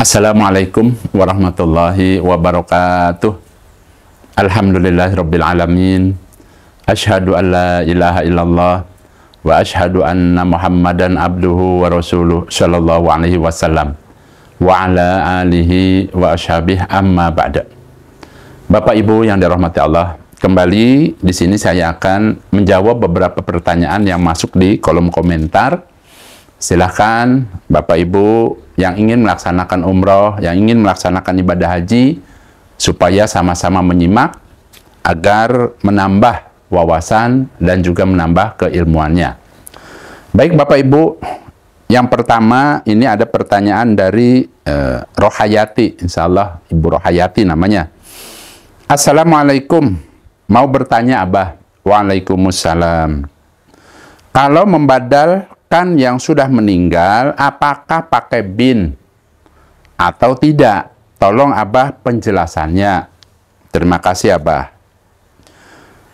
Assalamualaikum warahmatullahi wabarakatuh. Alhamdulillahirabbil alamin. Asyhadu an la ilaha illallah wa asyhadu anna Muhammadan abduhu wa rasuluh sallallahu alaihi wasallam wa ala alihi wa ashabihi amma ba'da. Bapak Ibu yang dirahmati Allah, kembali di sini saya akan menjawab beberapa pertanyaan yang masuk di kolom komentar. Silahkan Bapak Ibu yang ingin melaksanakan umroh, yang ingin melaksanakan ibadah haji, supaya sama-sama menyimak agar menambah wawasan dan juga menambah keilmuannya. Baik Bapak Ibu, yang pertama ini ada pertanyaan dari Rohayati, insya Allah Ibu Rohayati namanya. Assalamualaikum, mau bertanya Abah. Waalaikumsalam. Kalau membadalkan yang sudah meninggal, apakah pakai bin atau tidak? Tolong Abah penjelasannya. Terima kasih Abah.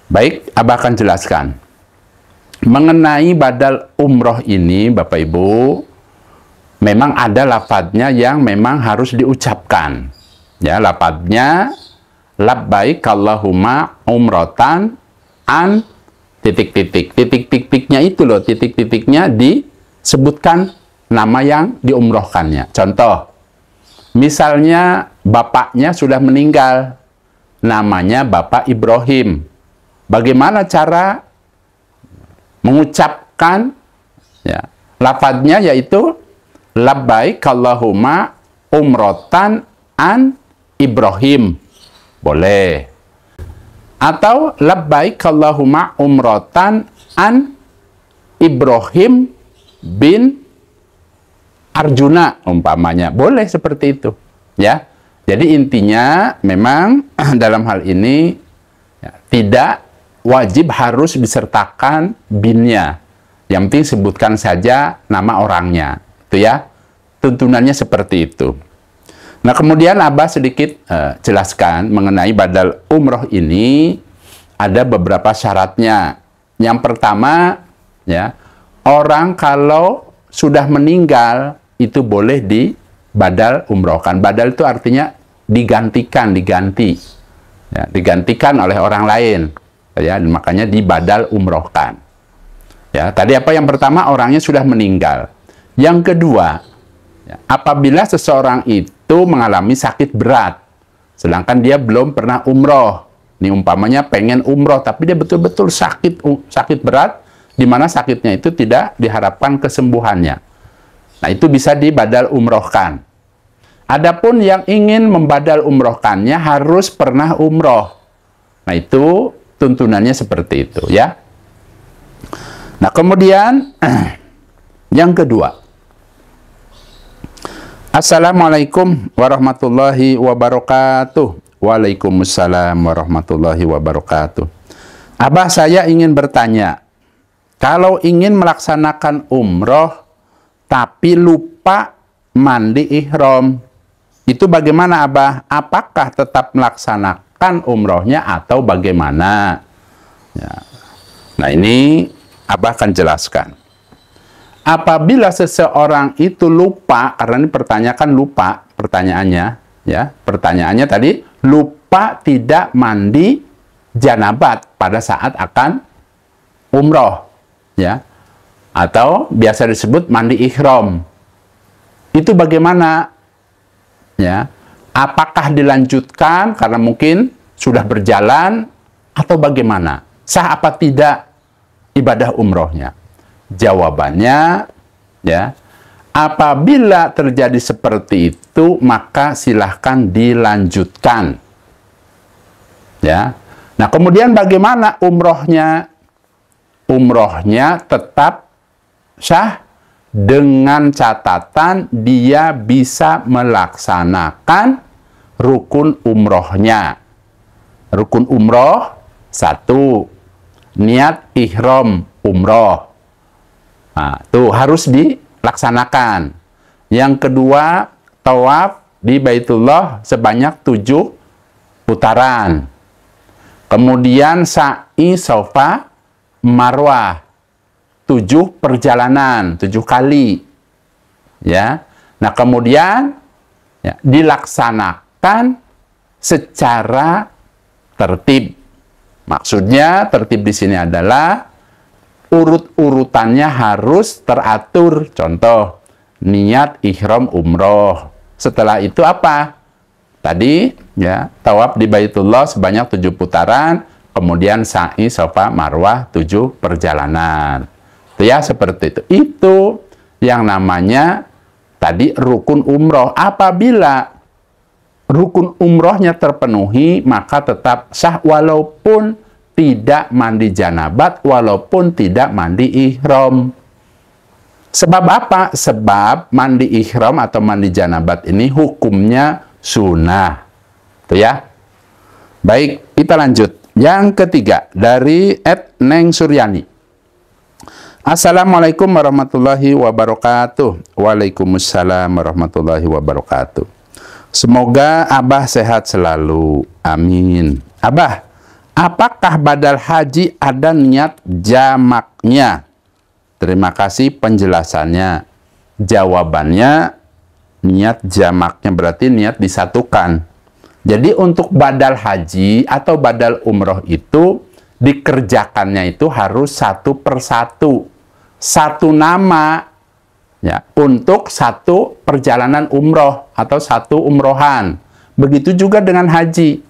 Baik, Abah akan jelaskan. Mengenai badal umroh ini, Bapak Ibu, memang ada lafadznya yang memang harus diucapkan. Ya, lafadznya labbaik Allahumma umrotan an titik-titik. Titik-titiknya itu loh, titik-titiknya disebutkan nama yang diumrohkannya. Contoh, misalnya bapaknya sudah meninggal, namanya Bapak Ibrahim. Bagaimana cara mengucapkan ya, lafadznya, yaitu labbaik Allahumma umrotan an Ibrahim. Boleh. Atau labbaik Allahumma umrotan an Ibrahim bin Arjuna umpamanya. Boleh seperti itu, ya. Jadi intinya memang dalam hal ini ya, tidak wajib harus disertakan binnya. Yang penting sebutkan saja nama orangnya. Itu ya. Tuntunannya seperti itu. Nah, kemudian Abah sedikit jelaskan mengenai badal umroh ini ada beberapa syaratnya. Yang pertama, ya, orang kalau sudah meninggal itu boleh dibadal umrohkan. Badal itu artinya digantikan, diganti. Ya, digantikan oleh orang lain. Ya, makanya dibadal umrohkan. Ya, tadi apa yang pertama, orangnya sudah meninggal. Yang kedua, ya, apabila seseorang itu mengalami sakit berat, sedangkan dia belum pernah umroh. Ini umpamanya pengen umroh, tapi dia betul-betul sakit berat, di mana sakitnya itu tidak diharapkan kesembuhannya. Nah, itu bisa dibadal umrohkan. Adapun yang ingin membadal umrohkannya harus pernah umroh. Nah, itu tuntunannya seperti itu, ya. Nah, kemudian yang kedua, Assalamualaikum warahmatullahi wabarakatuh. Waalaikumsalam warahmatullahi wabarakatuh. Abah, saya ingin bertanya, kalau ingin melaksanakan umroh tapi lupa mandi ihram, itu bagaimana Abah? Apakah tetap melaksanakan umrohnya atau bagaimana? Ya. Nah, ini Abah akan jelaskan. Apabila seseorang itu lupa, karena ini pertanyaannya, ya, pertanyaannya tadi lupa tidak mandi janabat pada saat akan umroh, ya, atau biasa disebut mandi ihram. Itu bagaimana? Ya, apakah dilanjutkan karena mungkin sudah berjalan atau bagaimana? Sah apa tidak ibadah umrohnya? Jawabannya, ya, apabila terjadi seperti itu, maka silahkan dilanjutkan. Ya. Nah, kemudian bagaimana umrohnya? Umrohnya tetap sah dengan catatan dia bisa melaksanakan rukun umrohnya. Rukun umroh, 1, niat ihram umroh. Nah, itu harus dilaksanakan. Yang kedua, tawaf di Baitullah sebanyak 7 putaran. Kemudian sa'i Safa Marwah 7 perjalanan, 7 kali. Ya. Nah, kemudian ya, dilaksanakan secara tertib. Maksudnya tertib di sini adalah urut-urutannya harus teratur. Contoh, niat ihram umroh. Setelah itu apa? Tadi ya, tawaf di Baitullah sebanyak 7 putaran, kemudian sa'i Safa Marwah 7 perjalanan. Itu ya, seperti itu. Itu yang namanya tadi rukun umroh. Apabila rukun umrohnya terpenuhi, maka tetap sah walaupun tidak mandi janabat, walaupun tidak mandi ihram. Sebab apa? Sebab mandi ihram atau mandi janabat ini hukumnya sunnah. Itu ya. Baik, kita lanjut. Yang ketiga, dari Neng Suryani. Assalamualaikum warahmatullahi wabarakatuh. Waalaikumsalam warahmatullahi wabarakatuh. Semoga Abah sehat selalu. Amin. Abah, apakah badal haji ada niat jamaknya? Terima kasih penjelasannya. Jawabannya, niat jamaknya berarti niat disatukan. Jadi untuk badal haji atau badal umroh itu dikerjakannya itu harus satu persatu. Satu nama ya, untuk satu perjalanan umroh atau satu umrohan. Begitu juga dengan haji.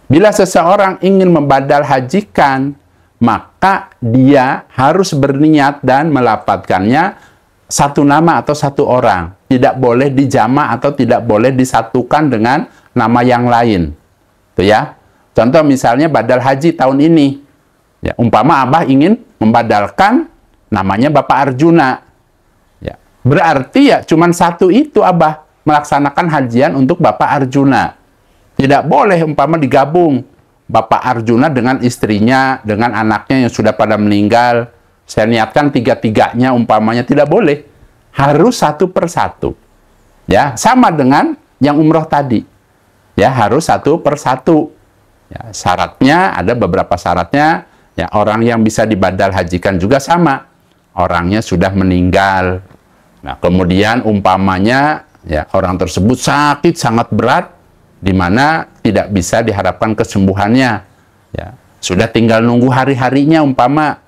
Bila seseorang ingin membadal hajikan, maka dia harus berniat dan melafadzkannya satu nama atau satu orang. Tidak boleh dijama atau tidak boleh disatukan dengan nama yang lain. Tuh ya. Contoh misalnya badal haji tahun ini. Ya, umpama Abah ingin membadalkan namanya Bapak Arjuna. Ya, berarti ya cuman satu itu Abah melaksanakan hajian untuk Bapak Arjuna. Tidak boleh umpama digabung Bapak Arjuna dengan istrinya, dengan anaknya yang sudah pada meninggal. Saya niatkan tiga-tiganya umpamanya, tidak boleh. Harus satu persatu. Ya, sama dengan yang umroh tadi. Ya, harus satu persatu. Ya, syaratnya, ada beberapa syaratnya. Ya, orang yang bisa dibadal hajikan juga sama. Orangnya sudah meninggal. Nah, kemudian umpamanya ya orang tersebut sakit sangat berat, di mana tidak bisa diharapkan kesembuhannya. Ya, sudah tinggal nunggu hari-harinya umpama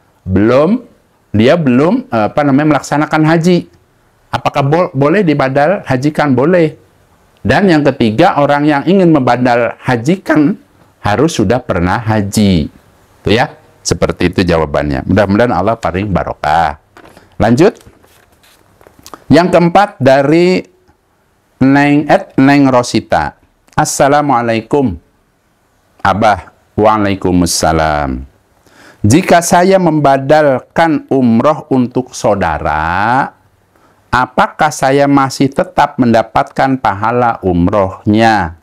dia belum melaksanakan haji. Apakah boleh dibadal hajikan? Boleh. Dan yang ketiga, orang yang ingin membadal hajikan harus sudah pernah haji. Itu ya. Seperti itu jawabannya. Mudah-mudahan Allah paling barokah. Lanjut. Yang keempat dari Neng Rosita. Assalamualaikum. Abah. Waalaikumsalam. Jika saya membadalkan umroh untuk saudara, apakah saya masih tetap mendapatkan pahala umrohnya?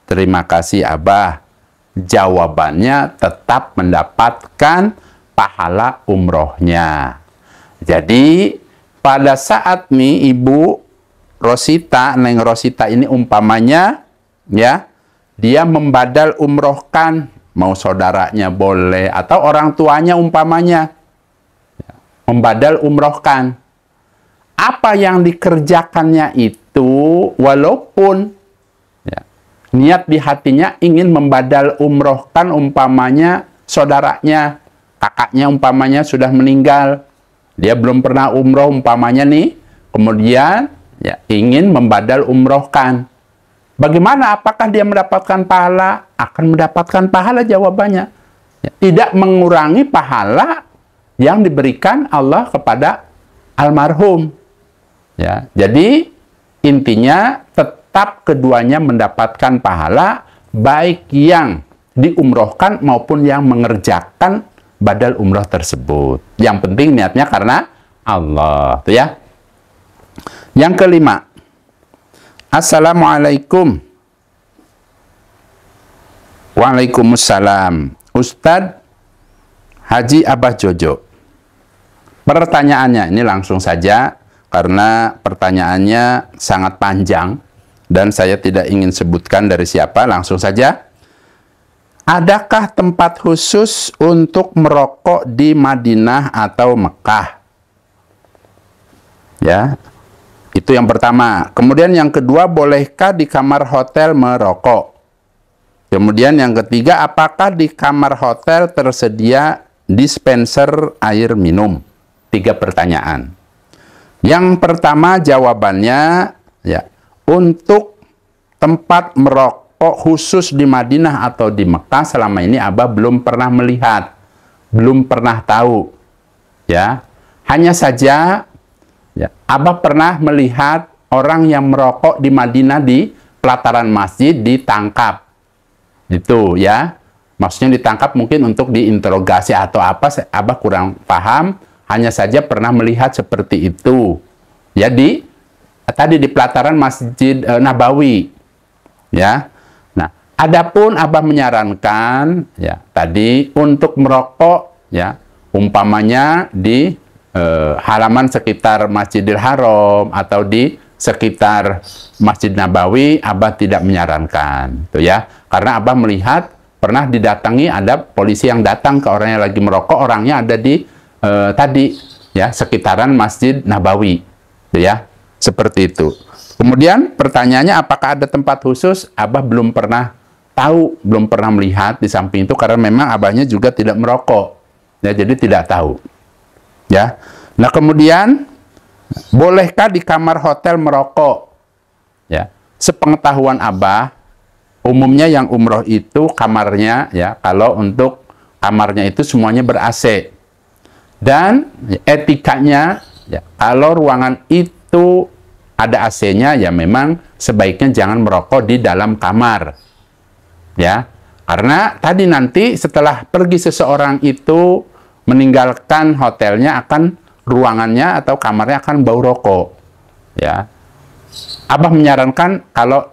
Terima kasih Abah. Jawabannya tetap mendapatkan pahala umrohnya. Jadi pada saat nih Ibu Rosita, Neng Rosita ini umpamanya ya, dia membadal umrohkan, mau saudaranya boleh atau orang tuanya umpamanya membadal umrohkan. Apa yang dikerjakannya itu walaupun niat di hatinya ingin membadal umrohkan umpamanya saudaranya, kakaknya umpamanya sudah meninggal, dia belum pernah umroh umpamanya nih, kemudian ya ingin membadal umrohkan. Bagaimana? Apakah dia mendapatkan pahala? Akan mendapatkan pahala jawabannya. Ya, tidak mengurangi pahala yang diberikan Allah kepada almarhum. Ya, jadi intinya tetap keduanya mendapatkan pahala, baik yang diumrohkan maupun yang mengerjakan badal umroh tersebut. Yang penting niatnya karena Allah, tuh ya. Yang kelima, Assalamualaikum. Waalaikumsalam. Ustadz Haji Abah Jojo. Pertanyaannya ini langsung saja karena pertanyaannya sangat panjang dan saya tidak ingin sebutkan dari siapa, langsung saja. Adakah tempat khusus untuk merokok di Madinah atau Mekah? Ya. Itu yang pertama. Kemudian yang kedua, bolehkah di kamar hotel merokok? Kemudian yang ketiga, apakah di kamar hotel tersedia dispenser air minum? 3 pertanyaan. Yang pertama jawabannya, ya, untuk tempat merokok khusus di Madinah atau di Mekah selama ini Abah belum pernah melihat, belum pernah tahu. Ya, hanya saja ya, Abah pernah melihat orang yang merokok di Madinah di pelataran masjid ditangkap. Itu ya. Maksudnya ditangkap mungkin untuk diinterogasi atau apa, Abah kurang paham. Hanya saja pernah melihat seperti itu. Ya, tadi di pelataran Masjid Nabawi. Ya. Nah, adapun Abah menyarankan ya, tadi untuk merokok ya, umpamanya di halaman sekitar Masjidil Haram atau di sekitar Masjid Nabawi, Abah tidak menyarankan, tuh ya, karena Abah melihat pernah didatangi, ada polisi yang datang ke orang yang lagi merokok, orangnya ada di tadi ya sekitaran Masjid Nabawi, tuh ya, seperti itu. Kemudian pertanyaannya, apakah ada tempat khusus? Abah belum pernah tahu, belum pernah melihat di samping itu karena memang Abahnya juga tidak merokok, ya, jadi tidak tahu. Ya, nah kemudian bolehkah di kamar hotel merokok? Ya, sepengetahuan Abah, umumnya yang umroh itu kamarnya ya, kalau untuk kamarnya itu semuanya ber-AC. Dan etikanya ya, kalau ruangan itu ada AC-nya ya memang sebaiknya jangan merokok di dalam kamar. Ya, karena tadi nanti setelah pergi seseorang itu meninggalkan hotelnya, akan ruangannya atau kamarnya akan bau rokok. Ya, Abah menyarankan kalau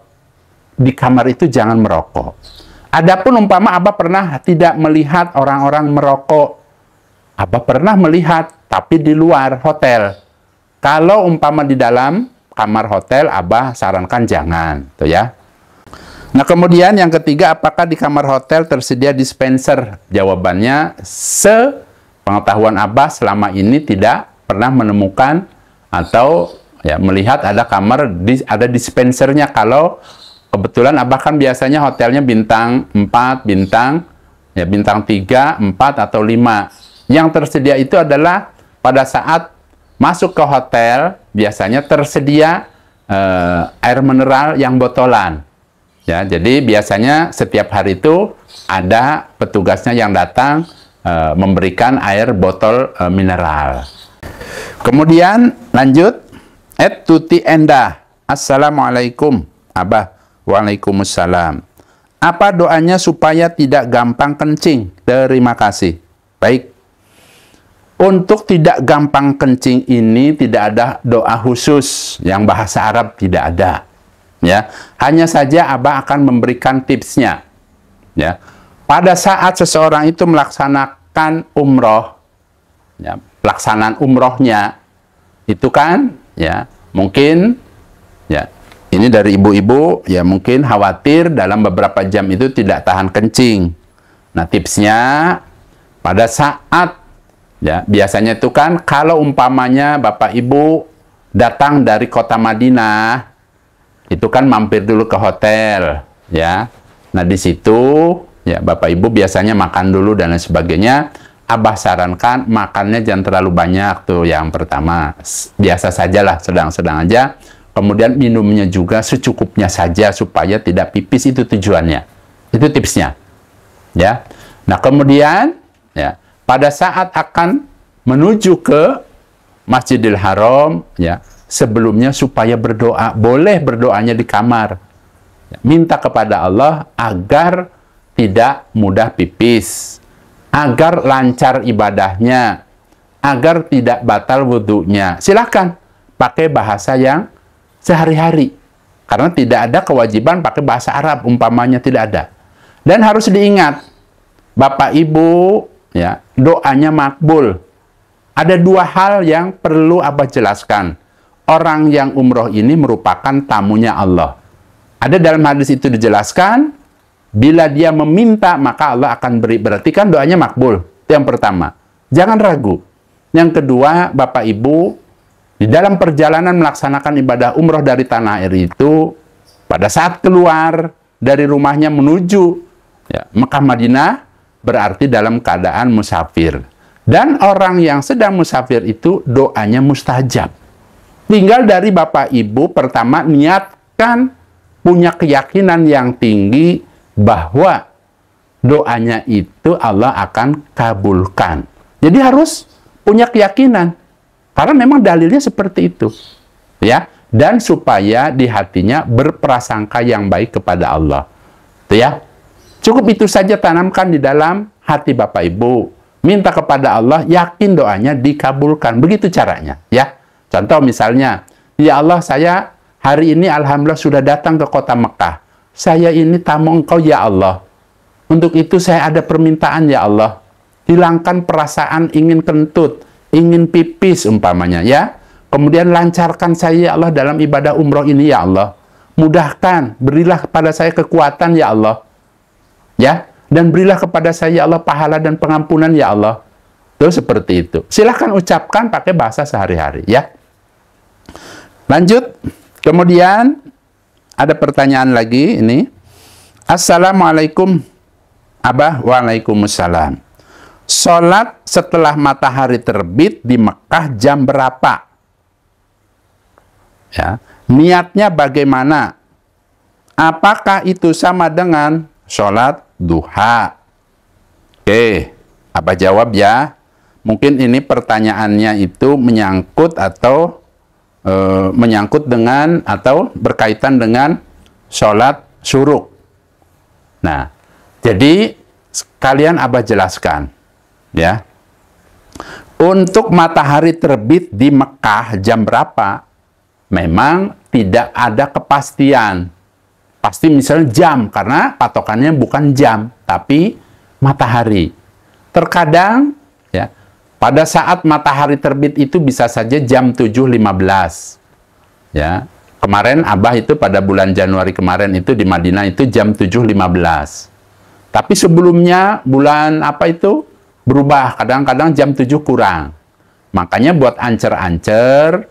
di kamar itu jangan merokok. Adapun umpama Abah pernah tidak melihat orang-orang merokok, Abah pernah melihat tapi di luar hotel. Kalau umpama di dalam kamar hotel, Abah sarankan jangan, tuh ya. Nah kemudian yang ketiga, apakah di kamar hotel tersedia dispenser? Jawabannya, sepengetahuan Abah selama ini tidak pernah menemukan atau ya melihat ada kamar ada dispensernya. Kalau kebetulan Abah kan biasanya hotelnya bintang 4, bintang 3, 4 atau 5. Yang tersedia itu adalah pada saat masuk ke hotel biasanya tersedia air mineral yang botolan. Ya, jadi biasanya setiap hari itu ada petugasnya yang datang memberikan air botol mineral. Kemudian lanjut, Tuti Endah, Assalamualaikum. Abah, Waalaikumsalam. Apa doanya supaya tidak gampang kencing? Terima kasih. Baik. Untuk tidak gampang kencing ini tidak ada doa khusus yang bahasa Arab, tidak ada. Ya, hanya saja Abah akan memberikan tipsnya. Ya, pada saat seseorang itu melaksanakan umroh, ya, pelaksanaan umrohnya itu kan, ya, mungkin, ya, ini dari ibu-ibu, ya, mungkin khawatir dalam beberapa jam itu tidak tahan kencing. Nah, tipsnya pada saat, ya, biasanya itu kan kalau umpamanya Bapak Ibu datang dari kota Madinah, itu kan mampir dulu ke hotel, ya. Nah, di situ ya Bapak Ibu biasanya makan dulu dan lain sebagainya. Abah sarankan makannya jangan terlalu banyak tuh yang pertama. Biasa sajalah, sedang-sedang aja. Kemudian minumnya juga secukupnya saja supaya tidak pipis, itu tujuannya. Itu tipsnya. Ya. Nah, kemudian ya pada saat akan menuju ke Masjidil Haram, ya, sebelumnya supaya berdoa, boleh berdoanya di kamar. Minta kepada Allah agar tidak mudah pipis, agar lancar ibadahnya, agar tidak batal wudhunya. Silakan pakai bahasa yang sehari-hari, karena tidak ada kewajiban pakai bahasa Arab, umpamanya tidak ada. Dan harus diingat, Bapak Ibu, ya, doanya makbul. Ada 2 hal yang perlu Abah jelaskan. Orang yang umroh ini merupakan tamunya Allah. Ada dalam hadis itu dijelaskan, bila dia meminta maka Allah akan beri. Berarti kan doanya makbul. Itu yang pertama. Jangan ragu. Yang kedua, Bapak Ibu, di dalam perjalanan melaksanakan ibadah umroh dari tanah air itu, pada saat keluar dari rumahnya menuju ya, Mekah Madinah, berarti dalam keadaan musafir. Dan orang yang sedang musafir itu doanya mustajab. Tinggal dari Bapak Ibu pertama niatkan, punya keyakinan yang tinggi bahwa doanya itu Allah akan kabulkan. Jadi harus punya keyakinan. Karena memang dalilnya seperti itu. Ya, dan supaya di hatinya berprasangka yang baik kepada Allah. Itu ya. Cukup itu saja tanamkan di dalam hati Bapak Ibu. Minta kepada Allah, yakin doanya dikabulkan. Begitu caranya, ya. Contoh misalnya, ya Allah, saya hari ini alhamdulillah sudah datang ke kota Mekah. Saya ini tamu Engkau ya Allah. Untuk itu saya ada permintaan ya Allah. Hilangkan perasaan ingin kentut, ingin pipis umpamanya ya. Kemudian lancarkan saya ya Allah dalam ibadah umroh ini ya Allah. Mudahkan, berilah kepada saya kekuatan ya Allah. Ya, dan berilah kepada saya ya Allah pahala dan pengampunan ya Allah. Itu seperti itu. Silahkan ucapkan pakai bahasa sehari-hari ya. Lanjut. Kemudian ada pertanyaan lagi ini. Assalamualaikum Abah. Waalaikumsalam. Sholat setelah matahari terbit di Mekah jam berapa? Ya, niatnya bagaimana? Apakah itu sama dengan sholat duha? Oke, Abah jawab ya. Mungkin ini pertanyaannya itu menyangkut atau menyangkut dengan atau berkaitan dengan sholat syuruk. Nah, jadi kalian Abah jelaskan ya. Untuk matahari terbit di Mekah jam berapa? Memang tidak ada kepastian. Pasti misalnya jam, karena patokannya bukan jam, tapi matahari. Terkadang ya, pada saat matahari terbit itu bisa saja jam 7.15. Ya. Kemarin Abah itu pada bulan Januari kemarin itu di Madinah itu jam 7.15. Tapi sebelumnya bulan apa itu berubah, kadang-kadang jam 7 kurang. Makanya buat ancer-ancer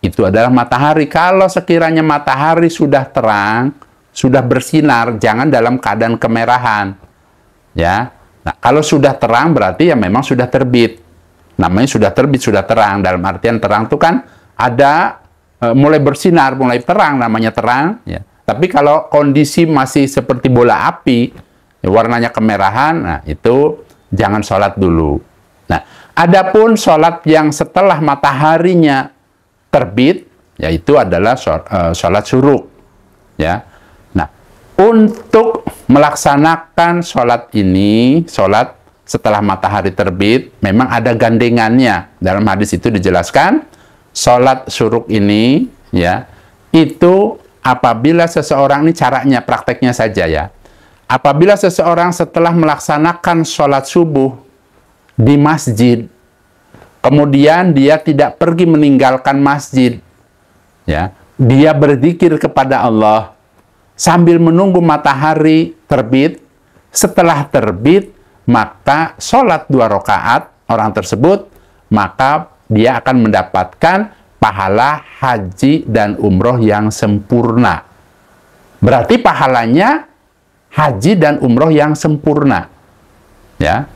itu adalah matahari. Kalau sekiranya matahari sudah terang, sudah bersinar, jangan dalam keadaan kemerahan. Ya. Nah, kalau sudah terang berarti ya memang sudah terbit. Namanya sudah terbit, sudah terang. Dalam artian terang itu kan ada mulai bersinar, mulai terang, namanya terang. Ya. Tapi kalau kondisi masih seperti bola api, ya, warnanya kemerahan, nah itu jangan sholat dulu. Nah, adapun sholat yang setelah mataharinya terbit, yaitu adalah sholat syuruk. Ya. Nah, untuk melaksanakan sholat ini, sholat setelah matahari terbit, memang ada gandengannya. Dalam hadis itu dijelaskan, sholat syuruk ini, ya, itu apabila seseorang, ini caranya, prakteknya saja ya. Apabila seseorang setelah melaksanakan sholat subuh di masjid, kemudian dia tidak pergi meninggalkan masjid, ya, dia berzikir kepada Allah sambil menunggu matahari terbit. Setelah terbit, maka sholat 2 rakaat orang tersebut, maka dia akan mendapatkan pahala haji dan umroh yang sempurna. Berarti pahalanya haji dan umroh yang sempurna. Ya.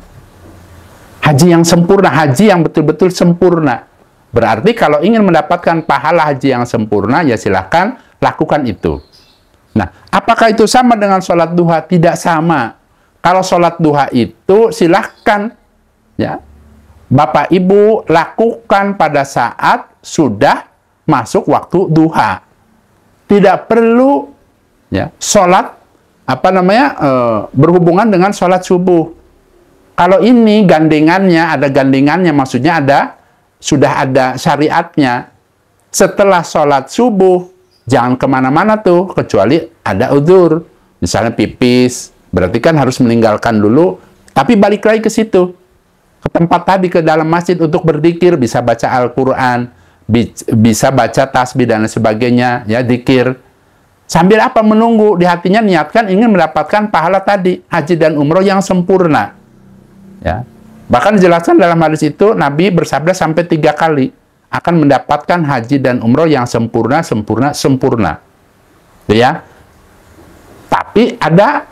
Haji yang sempurna, haji yang betul-betul sempurna. Berarti kalau ingin mendapatkan pahala haji yang sempurna, ya silahkan lakukan itu. Nah, apakah itu sama dengan sholat duha? Tidak sama. Kalau sholat duha itu silahkan ya, Bapak Ibu lakukan pada saat sudah masuk waktu duha. Tidak perlu ya, sholat berhubungan dengan sholat subuh. Kalau ini gandengannya, ada gandengannya, maksudnya sudah ada syariatnya. Setelah sholat subuh, jangan kemana-mana tuh, kecuali ada udzur. Misalnya pipis, berarti kan harus meninggalkan dulu, tapi balik lagi ke situ. Ke tempat tadi, ke dalam masjid untuk berzikir, bisa baca Al-Quran, bisa baca tasbih dan sebagainya, ya, zikir. Sambil apa? Menunggu. Di hatinya niatkan ingin mendapatkan pahala tadi, haji dan umroh yang sempurna. Ya. Bahkan dijelaskan dalam hadis itu, Nabi bersabda sampai 3 kali. akan mendapatkan haji dan umroh yang sempurna. Ya. Tapi ada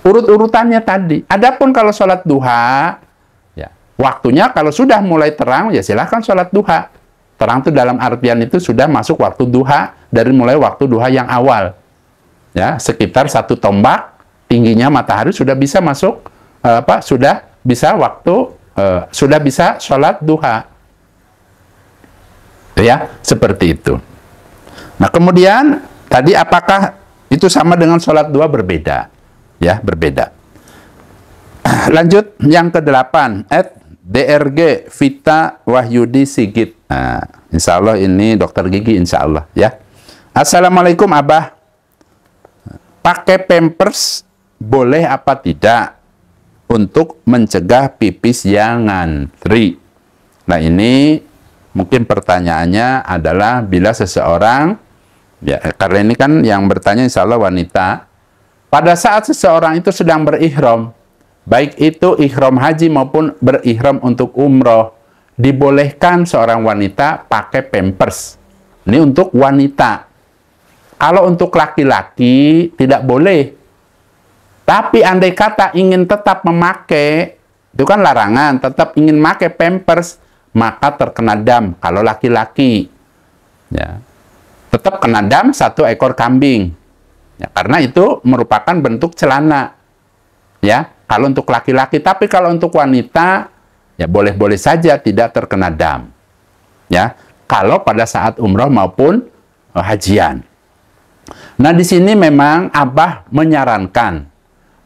urut-urutannya tadi. Adapun kalau sholat duha, ya, waktunya kalau sudah mulai terang, ya silahkan sholat duha. Terang itu dalam artian itu sudah masuk waktu duha, dari mulai waktu duha yang awal. Ya, sekitar 1 tombak, tingginya matahari sudah bisa masuk, sudah bisa sholat duha. Ya, seperti itu. Nah, kemudian tadi apakah itu sama dengan sholat duha? Berbeda. Ya, berbeda. Lanjut yang ke-8, DRG Vita Wahyudi Sigit. Nah, insya Allah ini dokter gigi, insya Allah ya. Assalamualaikum Abah. Pakai pampers boleh apa tidak untuk mencegah pipis yang ngantri? Nah, ini mungkin pertanyaannya adalah bila seseorang, ya karena ini kan yang bertanya insya Allah wanita, pada saat seseorang itu sedang berihram, baik itu ihram haji maupun berihram untuk umroh, dibolehkan seorang wanita pakai pampers. Ini untuk wanita. Kalau untuk laki-laki tidak boleh. Tapi andai kata ingin tetap memakai, itu kan larangan, tetap ingin pakai pampers, maka terkena dam kalau laki-laki. Ya. Tetap kena dam 1 ekor kambing. Ya, karena itu merupakan bentuk celana. Ya, kalau untuk laki-laki, tapi kalau untuk wanita ya boleh-boleh saja tidak terkena dam. Ya, kalau pada saat umroh maupun hajian. Nah, di sini memang Abah menyarankan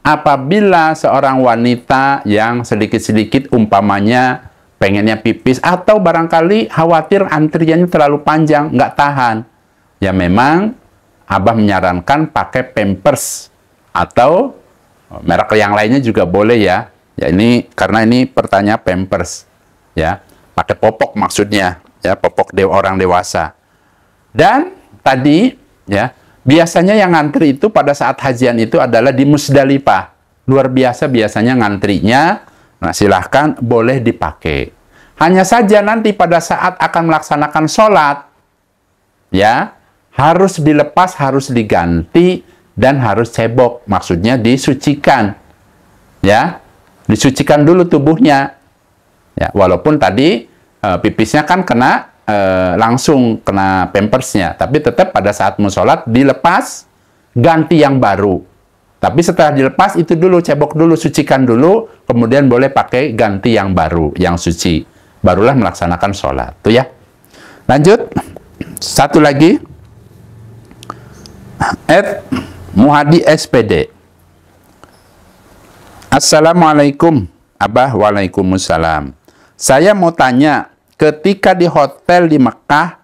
apabila seorang wanita yang sedikit-sedikit umpamanya pengennya pipis atau barangkali khawatir antriannya terlalu panjang, nggak tahan, ya memang Abah menyarankan pakai pampers atau merek yang lainnya juga boleh ya. Ya ini karena ini pertanyaan pampers ya, pakai popok maksudnya ya, popok orang dewasa. Dan tadi ya biasanya yang ngantri itu pada saat hajian itu adalah di Musdalifah. Luar biasa biasanya ngantrinya. Nah, silahkan boleh dipakai. Hanya saja nanti pada saat akan melaksanakan sholat, ya, harus dilepas, harus diganti, dan harus cebok. Maksudnya disucikan. Ya, disucikan dulu tubuhnya. Ya, walaupun tadi pipisnya kan kena langsung kena pampersnya, tapi tetap pada saat mau sholat dilepas, ganti yang baru. Tapi setelah dilepas itu dulu, cebok dulu, sucikan dulu, kemudian boleh pakai ganti yang baru, yang suci. Barulah melaksanakan sholat. Tuh ya. Lanjut. Satu lagi. Muhadi SPD. Assalamualaikum Abah. Waalaikumsalam. Saya mau tanya, ketika di hotel di Mekah,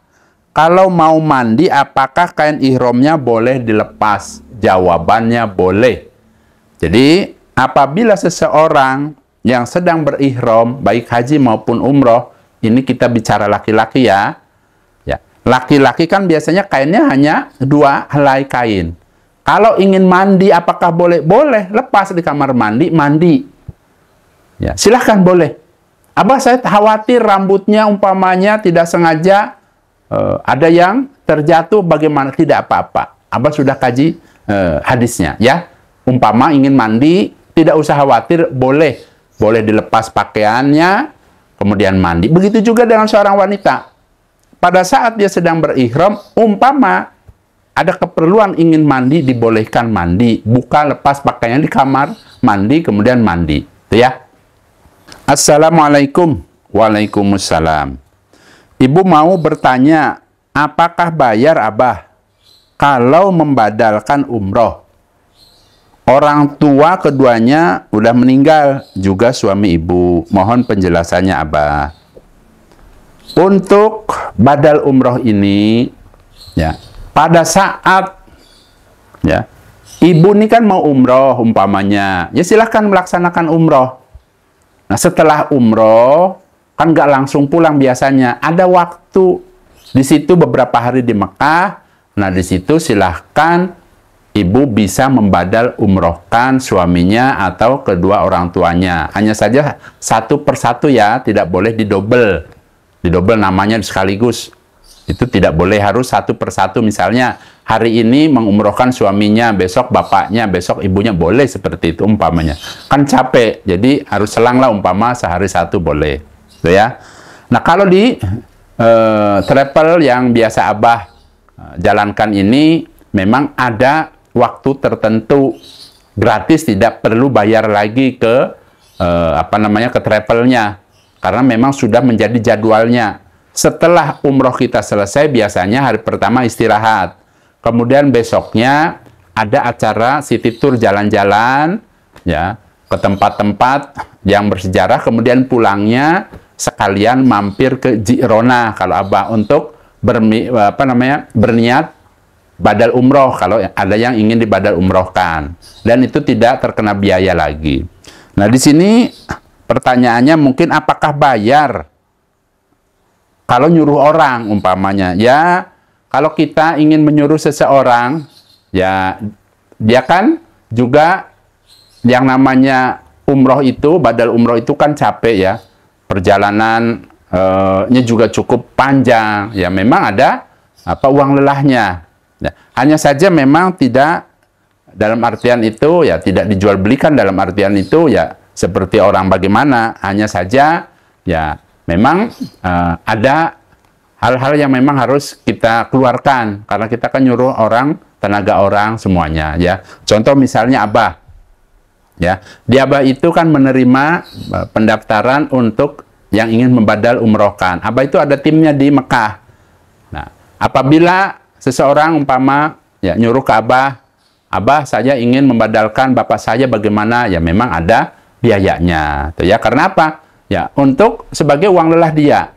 kalau mau mandi, apakah kain ihramnya boleh dilepas? Jawabannya boleh. Jadi, apabila seseorang yang sedang berihram, baik haji maupun umroh, ini kita bicara laki-laki ya. Ya, laki-laki kan biasanya kainnya hanya 2 helai kain. Kalau ingin mandi, apakah boleh? Boleh, lepas di kamar mandi, mandi. Ya, silahkan boleh. Abah, saya khawatir rambutnya umpamanya tidak sengaja ada yang terjatuh, bagaimana? Tidak apa-apa. Abah sudah kaji hadisnya ya. Umpama ingin mandi, tidak usah khawatir, boleh dilepas pakaiannya kemudian mandi. Begitu juga dengan seorang wanita. Pada saat dia sedang berihram, umpama ada keperluan ingin mandi, dibolehkan mandi, buka lepas pakaiannya di kamar mandi kemudian mandi. Itu ya. Assalamualaikum. Waalaikumsalam. Ibu mau bertanya, apakah bayar Abah kalau membadalkan umroh? Orang tua keduanya udah meninggal, juga suami ibu. Mohon penjelasannya Abah. Untuk badal umroh ini, ya, pada saat ya ibu ini kan mau umroh umpamanya, ya silahkan melaksanakan umroh. Nah, setelah umroh kan nggak langsung pulang biasanya, ada waktu di situ beberapa hari di Mekah. Nah, di situ silahkan ibu bisa membadal umrohkan suaminya atau kedua orang tuanya. Hanya saja 1 per 1 ya, tidak boleh didobel. didobel namanya sekaligus. Itu tidak boleh, harus satu persatu. Misalnya hari ini mengumrohkan suaminya, besok bapaknya, besok ibunya, boleh seperti itu umpamanya. Kan capek, jadi harus selanglah umpama sehari satu boleh. Gitu ya. Nah kalau di travel yang biasa Abah jalankan ini memang ada waktu tertentu gratis, tidak perlu bayar lagi ke ke travelnya, karena memang sudah menjadi jadwalnya. Setelah umroh kita selesai, biasanya hari pertama istirahat. Kemudian besoknya ada acara city tour, jalan-jalan ya ke tempat-tempat yang bersejarah. Kemudian pulangnya sekalian mampir ke Jirona kalau Abah untuk berniat badal umroh kalau ada yang ingin dibadal umrohkan. Dan itu tidak terkena biaya lagi. Nah, di sini pertanyaannya mungkin apakah bayar kalau nyuruh orang umpamanya? Ya, kalau kita ingin menyuruh seseorang, ya dia kan juga yang namanya umroh itu, badal umroh itu kan capek ya. Perjalanannya juga cukup panjang. Ya, memang ada uang lelahnya. Ya, hanya saja memang tidak dalam artian itu ya tidak dijual belikan, dalam artian itu ya seperti orang bagaimana. Hanya saja ya memang ada hal-hal yang memang harus kita keluarkan karena kita kan nyuruh orang, tenaga orang semuanya ya. Contoh misalnya Abah ya, di Abah itu kan menerima pendaftaran untuk yang ingin membadal umrohkan. Abah itu ada timnya di Mekah. Nah, apabila seseorang umpama ya nyuruh ke Abah, Abah saya ingin membadalkan bapak saya, bagaimana? Ya memang ada biayanya tuh ya. Karena apa? Ya, untuk sebagai uang lelah dia.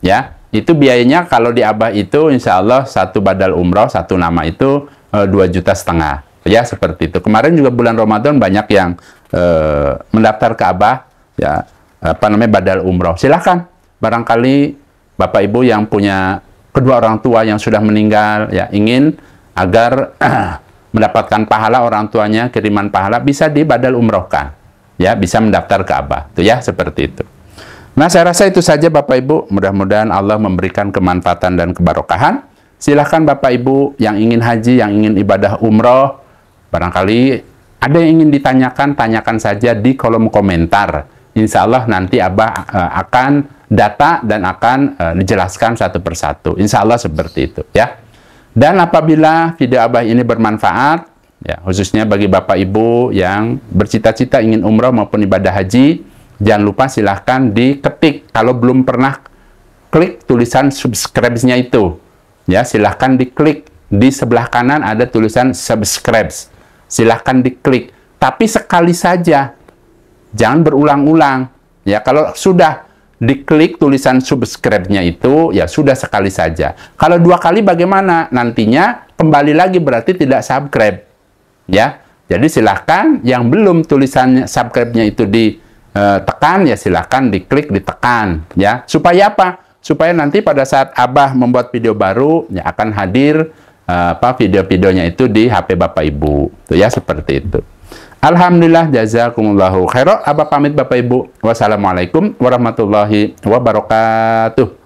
Ya, itu biayanya kalau di Abah itu insya Allah satu badal umroh, satu nama itu 2,5 juta. Ya, seperti itu. Kemarin juga bulan Ramadan banyak yang mendaftar ke Abah, ya, badal umroh. Silahkan. Barangkali Bapak Ibu yang punya kedua orang tua yang sudah meninggal, ya, ingin agar mendapatkan pahala orang tuanya, kiriman pahala, bisa dibadal umrohkan. Ya, bisa mendaftar ke Abah. Itu ya, seperti itu. Nah, saya rasa itu saja Bapak Ibu. Mudah-mudahan Allah memberikan kemanfaatan dan keberkahan. Silahkan Bapak Ibu yang ingin haji, yang ingin ibadah umroh, barangkali ada yang ingin ditanyakan, tanyakan saja di kolom komentar. Insya Allah nanti Abah akan data dan akan dijelaskan satu persatu. Insya Allah seperti itu ya. Dan apabila video Abah ini bermanfaat, ya, khususnya bagi Bapak Ibu yang bercita-cita ingin umroh maupun ibadah haji, jangan lupa silahkan diketik. Kalau belum pernah klik tulisan subscribe-nya itu, ya silahkan diklik. Di sebelah kanan ada tulisan subscribe. Silahkan diklik. Tapi sekali saja, jangan berulang-ulang. Ya, kalau sudah diklik tulisan subscribe-nya itu, ya sudah sekali saja. Kalau 2 kali bagaimana? Nantinya kembali lagi berarti tidak subscribe. Ya, jadi silahkan yang belum tulisannya subscribe-nya itu ditekan, ya silahkan diklik, ditekan. Ya, supaya apa? Supaya nanti pada saat Abah membuat video baru, ya akan hadir video-videonya itu di HP Bapak Ibu. Tuh ya, seperti itu. Alhamdulillah, jazakumullahu khairan. Abah pamit Bapak Ibu. Wassalamualaikum warahmatullahi wabarakatuh.